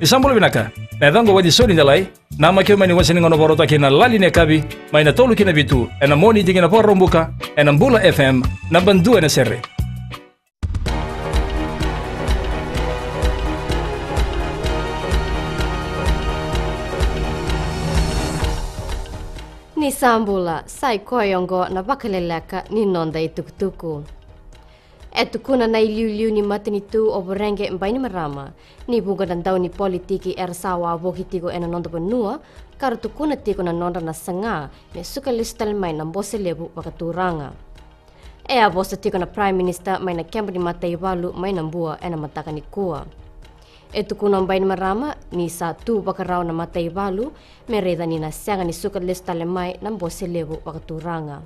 Isambol binaka. Nadhango wadi sori ndalai. Nama kio mani wasini ngono borota kina lali ne kabi. Maina tolu kina bitu. Ena moni dingina por rombuka. Ena Mbula FM. Na bandu ena serre. Ni Sambula, sai koyongo na bakaleleka ni nonda itukutuku. Etukuna na iliu ni matini tu oborenge mbaini marama. Ni bunga dandau ni politiki ersawa bokitigo ena nonda benua. Karo tukuna tiko na nonda na sanga. Me suka listal mai na mbose lebu wakaturanga. Ea bosa tiko na Prime Minister mai na kemba ni matai walu mai na mbua ena mataka ni kua. Etukuna mbaini marama ni sa tu bakarao na matai walu. Mereda ni na sanga ni suka listal mai na mbose lebu wakaturanga.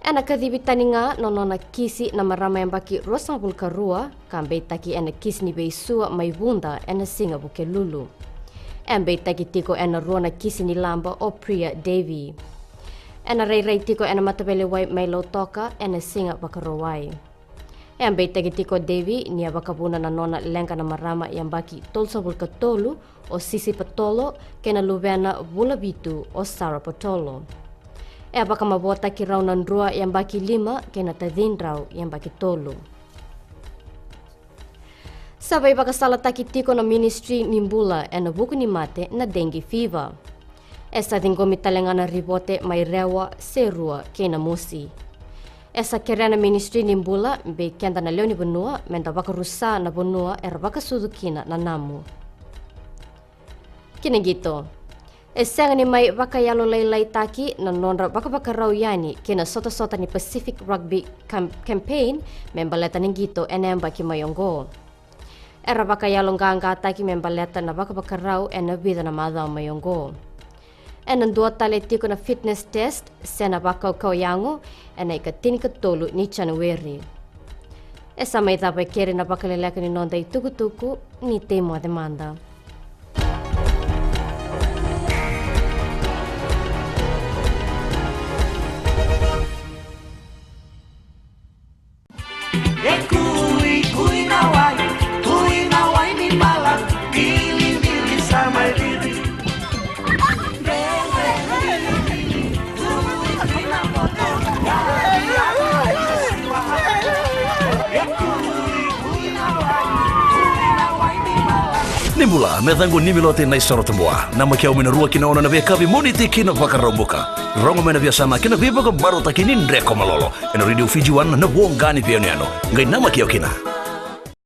Ena kadhibitani nga nonona kisi na marama yang baki rosang bulkarua kambe taki ena kisi ni beisua mai bunda ena singa buke lulu. Embe taki tiko ena ruona kisi ni lamba o Priya Devi. Ena rei tiko ena matabele wai mai lau toka ena singa bakarowai. Embe taki tiko Devi ni bakabuna na nona lenga na marama yang baki tolsa bulkatolu o sisi patolo kena lubena bulabitu o Sara Patolo. E baka mabota ki raunan rua yang baki 5 kena tadindrau yang baki tolu. Sabay baka sala takitiko na ministry ni Mbula ena buku ni mate na dengue fever. Esa dingomi talengana ribote mai rewa serua kena musi. Esa kerana ministry ni Mbula be kenda na leo ni benua menda baka rusa na benua era baka sudukina na namu. Kina gitu. Esang ni mai baka yalo laylay taki na nonra baka raw yani kina sota ni Pacific Rugby Campaign membaleta ng gito enemba ki mayonggo. Era baka yalo nganga taki membaleta na baka raw ena bida na madaw mayonggo. Enan dua taletiko na fitness test sena baka kauyango ena ikatini katulu ni January. Esa may tapay kere na baka leleka ni nonda itukutuku ni temo demanda. Nimbula medhangu nimilote na isoro tambua nama kia uminarua kinaona na vya kavi moniti kina vakaromboka rongo mena vya sana kina viva ka baro takini ndreko malolo ena radio Fiji 1 na buongani pia niano ngai nama kia kina